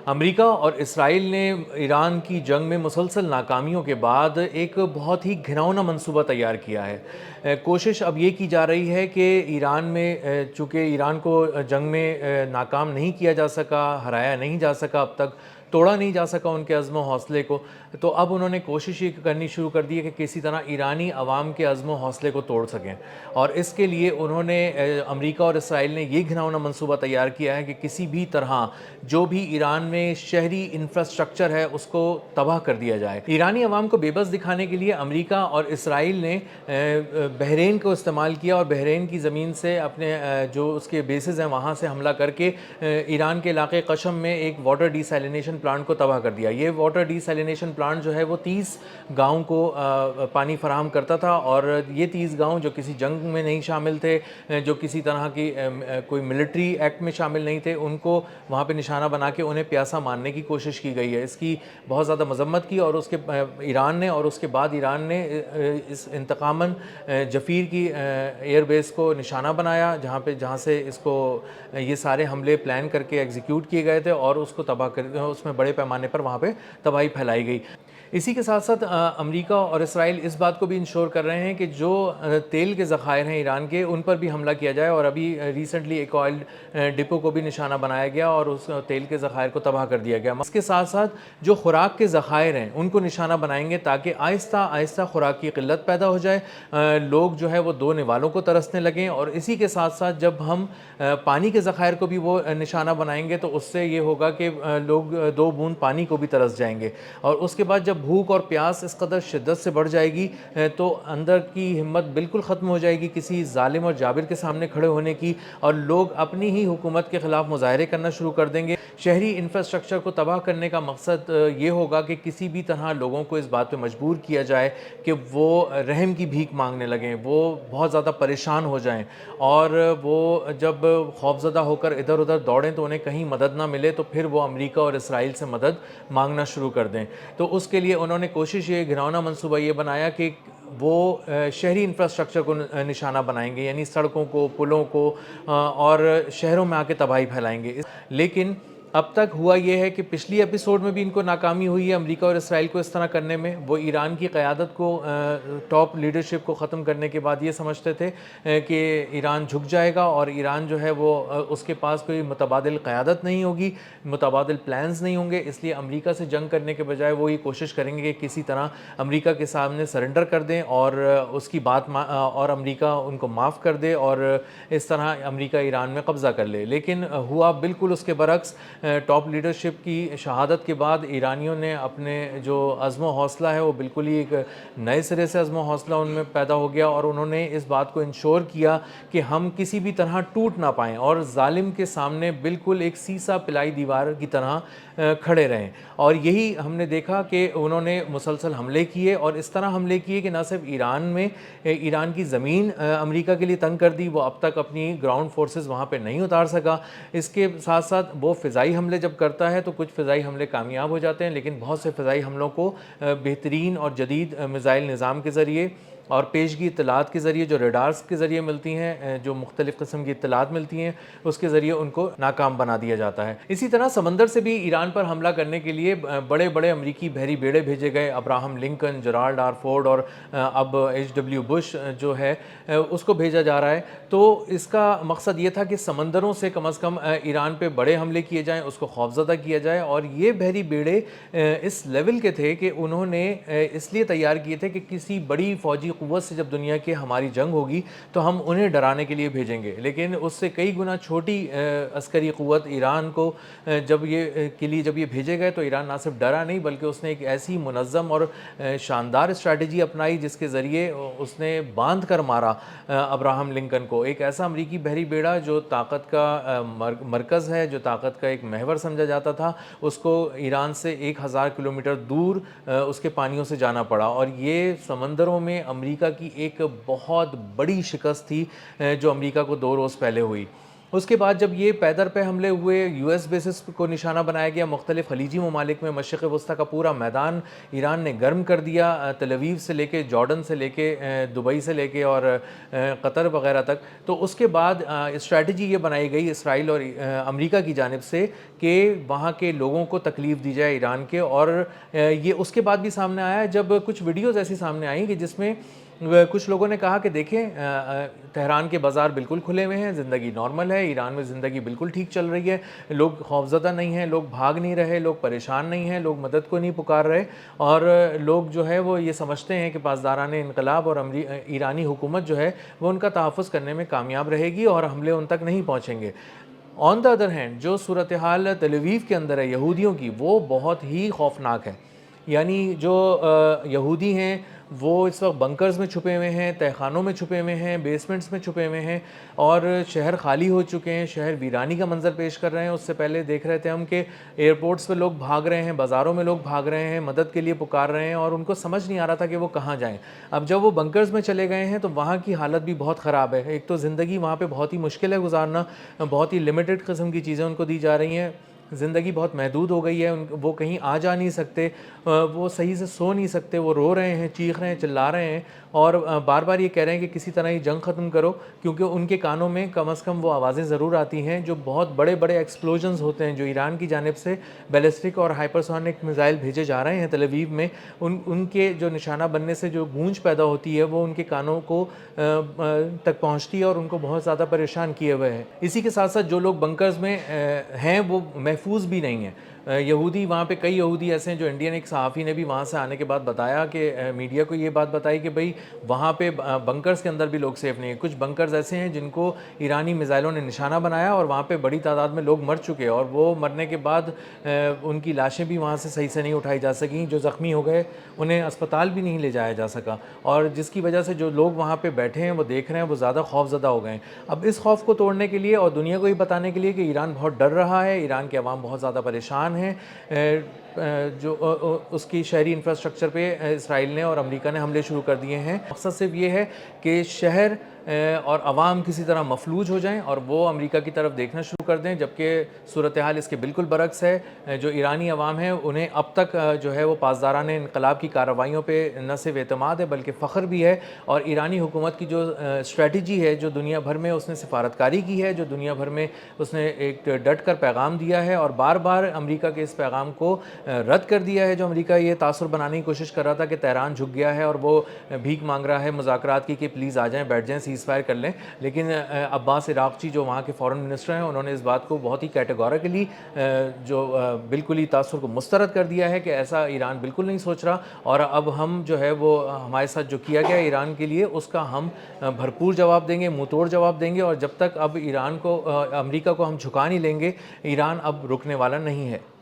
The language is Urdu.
امریکہ اور اسرائیل نے ایران کی جنگ میں مسلسل ناکامیوں کے بعد ایک بہت ہی گھناؤنا منصوبہ تیار کیا ہے۔ کوشش اب یہ کی جا رہی ہے کہ ایران میں چونکہ ایران کو جنگ میں ناکام نہیں کیا جا سکا، ہرایا نہیں جا سکا، اب تک توڑا نہیں جا سکا ان کے عزم و حوصلے کو، تو اب انہوں نے کوشش یہ کرنی شروع کر دی ہے کہ کسی طرح ایرانی عوام کے عزم و حوصلے کو توڑ سکیں، اور اس کے لیے انہوں نے امریکہ اور اسرائیل نے یہ گھناؤنا منصوبہ تیار کیا ہے کہ کسی بھی طرح جو بھی ایران میں شہری انفراسٹرکچر ہے اس کو تباہ کر دیا جائے۔ ایرانی عوام کو بے بس دکھانے کے لیے امریکہ اور اسرائیل نے بحرین کو استعمال کیا اور بحرین کی زمین سے اپنے جو اس کے بیسز ہیں وہاں سے حملہ کر کے ایران کے علاقے قشم میں ایک واٹر ڈی سیلینیشن پلانٹ کو تباہ کر دیا۔ یہ واٹر ڈی سیلینیشن پلانٹ جو ہے وہ 30 گاؤں کو پانی فراہم کرتا تھا، اور یہ 30 گاؤں جو کسی جنگ میں نہیں شامل تھے، جو کسی طرح کی کوئی ملٹری ایکٹ میں شامل نہیں تھے، ان کو وہاں پہ نشانہ بنا کے انہیں پیاسا مارنے کی کوشش کی گئی ہے۔ اس کی بہت زیادہ مذمت کی، اور اس کے ایران نے، اور اس کے بعد ایران نے اس انتقاماً جفیر کی ایئر بیس کو نشانہ بنایا، جہاں سے اس کو یہ سارے حملے پلان کر کے ایگزیکیوٹ کیے گئے تھے، اور اس کو تباہ کر اس میں بڑے پیمانے پر وہاں پہ تباہی پھیلائی گئی۔ اسی کے ساتھ ساتھ امریکہ اور اسرائیل اس بات کو بھی انشور کر رہے ہیں کہ جو تیل کے ذخائر ہیں ایران کے، ان پر بھی حملہ کیا جائے، اور ابھی ریسنٹلی ایک آئل ڈپو کو بھی نشانہ بنایا گیا اور اس تیل کے ذخائر کو تباہ کر دیا گیا۔ اس کے ساتھ ساتھ جو خوراک کے ذخائر ہیں ان کو نشانہ بنائیں گے تاکہ آہستہ آہستہ خوراک کی قلت پیدا ہو جائے، لوگ جو ہے وہ دو نوالوں کو ترسنے لگیں، اور اسی کے ساتھ ساتھ جب ہم پانی کے ذخائر کو بھی وہ نشانہ بنائیں گے تو اس سے یہ ہوگا کہ لوگ دو بوند پانی کو بھی ترس جائیں گے، اور اس کے بعد جب بھوک اور پیاس اس قدر شدت سے بڑھ جائے گی تو اندر کی ہمت بالکل ختم ہو جائے گی کسی ظالم اور جابر کے سامنے کھڑے ہونے کی، اور لوگ اپنی ہی حکومت کے خلاف مظاہرے کرنا شروع کر دیں گے۔ شہری انفراسٹرکچر کو تباہ کرنے کا مقصد یہ ہوگا کہ کسی بھی طرح لوگوں کو اس بات پہ مجبور کیا جائے کہ وہ رحم کی بھیک مانگنے لگیں، وہ بہت زیادہ پریشان ہو جائیں، اور وہ جب خوفزدہ ہو کر ادھر ادھر دوڑیں تو انہیں کہیں مدد نہ ملے تو پھر وہ امریکہ اور اسرائیل سے مدد مانگنا شروع کر دیں۔ تو اس کے لیے انہوں نے کوشش یہ گھناؤنا منصوبہ یہ بنایا کہ وہ شہری انفراسٹرکچر کو نشانہ بنائیں گے، یعنی سڑکوں کو، پلوں کو، اور شہروں میں آ کے تباہی پھیلائیں گے۔ لیکن اب تک ہوا یہ ہے کہ پچھلی ایپیسوڈ میں بھی ان کو ناکامی ہوئی ہے امریکہ اور اسرائیل کو اس طرح کرنے میں۔ وہ ایران کی قیادت کو، ٹاپ لیڈرشپ کو ختم کرنے کے بعد یہ سمجھتے تھے کہ ایران جھک جائے گا، اور ایران جو ہے وہ اس کے پاس کوئی متبادل قیادت نہیں ہوگی، متبادل پلانز نہیں ہوں گے، اس لیے امریکہ سے جنگ کرنے کے بجائے وہ یہ کوشش کریں گے کہ کسی طرح امریکہ کے سامنے سرنڈر کر دیں، اور اس کی بات اور امریکہ ان کو معاف کر دے، اور اس طرح امریکہ ایران میں قبضہ کر لے۔ لیکن ہوا بالکل اس کے برعکس۔ ٹاپ لیڈرشپ کی شہادت کے بعد ایرانیوں نے اپنے جو عزم و حوصلہ ہے وہ بالکل ہی ایک نئے سرے سے عزم و حوصلہ ان میں پیدا ہو گیا، اور انہوں نے اس بات کو انشور کیا کہ ہم کسی بھی طرح ٹوٹ نہ پائیں، اور ظالم کے سامنے بالکل ایک سیسا پلائی دیوار کی طرح کھڑے رہیں۔ اور یہی ہم نے دیکھا کہ انہوں نے مسلسل حملے کیے، اور اس طرح حملے کیے کہ نہ صرف ایران میں ایران کی زمین امریکہ کے لیے تنگ کر دی، وہ اب تک اپنی گراؤنڈ فورسز وہاں پہ نہیں اتار سکا۔ اس کے ساتھ ساتھ وہ فضائی حملے جب کرتا ہے تو کچھ فضائی حملے کامیاب ہو جاتے ہیں، لیکن بہت سے فضائی حملوں کو بہترین اور جدید میزائل نظام کے ذریعے اور پیشگی اطلاعات کے ذریعے جو ریڈارز کے ذریعے ملتی ہیں، جو مختلف قسم کی اطلاعات ملتی ہیں، اس کے ذریعے ان کو ناکام بنا دیا جاتا ہے۔ اسی طرح سمندر سے بھی ایران پر حملہ کرنے کے لیے بڑے بڑے امریکی بحری بیڑے بھیجے گئے، ابراہم لنکن، جرالڈ آر فورڈ، اور اب HW بش جو ہے اس کو بھیجا جا رہا ہے۔ تو اس کا مقصد یہ تھا کہ سمندروں سے کم از کم ایران پہ بڑے حملے کیے جائیں، اس کو خوفزدہ کیا جائے، اور یہ بحری بیڑے اس لیول کے تھے کہ انہوں نے اس لیے تیار کیے تھے کہ کسی بڑی فوجی قوت سے جب دنیا کی ہماری جنگ ہوگی تو ہم انہیں ڈرانے کے لیے بھیجیں گے، لیکن اس سے کئی گنا چھوٹی عسکری قوت ایران کو جب یہ بھیجے گئے تو ایران نہ صرف ڈرا نہیں بلکہ اس نے ایک ایسی منظم اور شاندار اسٹریٹجی اپنائی جس کے ذریعے اس نے باندھ کر مارا ابراہم لنکن کو۔ ایک ایسا امریکی بحری بیڑا جو طاقت کا مرکز ہے، جو طاقت کا ایک محور سمجھا جاتا تھا، اس کو ایران سے 1000 کلومیٹر دور اس کے پانیوں سے جانا پڑا، اور یہ سمندروں میں امریکہ کی ایک بہت بڑی شکست تھی جو امریکہ کو 2 روز پہلے ہوئی۔ اس کے بعد جب یہ پے در پہ حملے ہوئے، یو ایس بیسز کو نشانہ بنایا گیا، مختلف خلیجی ممالک میں مشرق وسطیٰ کا پورا میدان ایران نے گرم کر دیا، تل اویو سے لے کے جارڈن سے لے کے دبئی سے لے کے اور قطر وغیرہ تک. تو اس کے بعد اسٹریٹجی یہ بنائی گئی اسرائیل اور امریکہ کی جانب سے کہ وہاں کے لوگوں کو تکلیف دی جائے ایران کے. اور یہ اس کے بعد بھی سامنے آیا جب کچھ ویڈیوز ایسی سامنے آئیں کہ جس میں کچھ لوگوں نے کہا کہ دیکھیں تہران کے بازار بالکل کھلے ہوئے ہیں، زندگی نارمل ہے، ایران میں زندگی بالکل ٹھیک چل رہی ہے، لوگ خوفزدہ نہیں ہیں، لوگ بھاگ نہیں رہے، لوگ پریشان نہیں ہیں، لوگ مدد کو نہیں پکار رہے، اور لوگ جو ہے وہ یہ سمجھتے ہیں کہ پاسداران انقلاب اور ایرانی حکومت جو ہے وہ ان کا تحفظ کرنے میں کامیاب رہے گی اور حملے ان تک نہیں پہنچیں گے. آن دا ادر ہینڈ جو صورتحال تل اویو کے اندر ہے یہودیوں کی، وہ بہت ہی خوفناک ہے. یعنی جو یہودی ہیں وہ اس وقت بنکرز میں چھپے ہوئے ہیں، تہہ خانوں میں چھپے ہوئے ہیں، بیسمنٹس میں چھپے ہوئے ہیں، اور شہر خالی ہو چکے ہیں، شہر ویرانی کا منظر پیش کر رہے ہیں. اس سے پہلے دیکھ رہے تھے ہم کہ ایئرپورٹس پہ لوگ بھاگ رہے ہیں، بازاروں میں لوگ بھاگ رہے ہیں، مدد کے لیے پکار رہے ہیں، اور ان کو سمجھ نہیں آ رہا تھا کہ وہ کہاں جائیں. اب جب وہ بنکرز میں چلے گئے ہیں تو وہاں کی حالت بھی بہت خراب ہے. ایک تو زندگی وہاں پہ بہت ہی مشکل ہے گزارنا، بہت ہی لمیٹڈ قسم کی چیزیں ان کو دی جا رہی ہیں، زندگی بہت محدود ہو گئی ہے، وہ کہیں آ جا نہیں سکتے، وہ صحیح سے سو نہیں سکتے، وہ رو رہے ہیں، چیخ رہے ہیں، چلا رہے ہیں، اور بار بار یہ کہہ رہے ہیں کہ کسی طرح یہ جنگ ختم کرو، کیونکہ ان کے کانوں میں کم از کم وہ آوازیں ضرور آتی ہیں جو بہت بڑے بڑے ایکسپلوژنز ہوتے ہیں جو ایران کی جانب سے بیلسٹک اور ہائپرسونک میزائل بھیجے جا رہے ہیں تل اویو میں. ان کے جو نشانہ بننے سے جو گونج پیدا ہوتی ہے وہ ان کے کانوں کو تک پہنچتی ہے اور ان کو بہت زیادہ پریشان کیے ہوئے ہے. اسی کے ساتھ ساتھ جو لوگ بنکرز میں ہیں وہ محفوظ بھی نہیں ہیں. یہودی وہاں پہ کئی یہودی ایسے ہیں جو انڈین ایک صحافی نے بھی وہاں سے آنے کے بعد بتایا کہ میڈیا کو یہ بات بتائی کہ بھئی وہاں پہ بنکرز کے اندر بھی لوگ سیف نہیں ہیں. کچھ بنکرز ایسے ہیں جن کو ایرانی میزائلوں نے نشانہ بنایا اور وہاں پہ بڑی تعداد میں لوگ مر چکے، اور وہ مرنے کے بعد ان کی لاشیں بھی وہاں سے صحیح سے نہیں اٹھائی جا سکیں. جو زخمی ہو گئے انہیں اسپتال بھی نہیں لے جایا جا سکا، اور جس کی وجہ سے جو لوگ وہاں پہ بیٹھے ہیں وہ دیکھ رہے ہیں وہ زیادہ خوف زدہ ہو گئے ہیں. اب اس خوف کو توڑنے کے لیے اور دنیا کو یہ بتانے کے لیے کہ ایران بہت ڈر رہا ہے، ایران کے عوام بہت زیادہ پریشان ہیں، جو اس کی شہری انفراسٹرکچر پہ اسرائیل نے اور امریکہ نے حملے شروع کر دیے ہیں. مقصد صرف یہ ہے کہ شہر اور عوام کسی طرح مفلوج ہو جائیں اور وہ امریکہ کی طرف دیکھنا شروع کر دیں، جبکہ صورتحال اس کے بالکل برعکس ہے. جو ایرانی عوام ہیں انہیں اب تک جو ہے وہ پاسداران انقلاب کی کارروائیوں پہ نہ صرف اعتماد ہے بلکہ فخر بھی ہے، اور ایرانی حکومت کی جو اسٹریٹجی ہے جو دنیا بھر میں اس نے سفارتکاری کی ہے، جو دنیا بھر میں اس نے ایک ڈٹ کر پیغام دیا ہے اور بار بار امریکہ کے اس پیغام کو رد کر دیا ہے. جو امریکہ یہ تاثر بنانے کی کوشش کر رہا تھا کہ تہران جھک گیا ہے اور وہ بھیک مانگ رہا ہے مذاکرات کی کہ پلیز آ جائیں، بیٹھ جائیں، سیز فائر کر لیں، لیکن عباس عراقچی جو وہاں کے فارن منسٹر ہیں انہوں نے اس بات کو بہت ہی کیٹیگوریکلی جو بالکل ہی تاثر کو مسترد کر دیا ہے کہ ایسا ایران بالکل نہیں سوچ رہا، اور اب ہم جو ہے وہ ہمارے ساتھ جو کیا گیا ایران کے لیے اس کا ہم بھرپور جواب دیں گے، منہ توڑ جواب دیں گے، اور جب تک اب ایران کو امریکہ کو ہم جھکا نہیں لیں گے ایران اب رکنے والا نہیں ہے.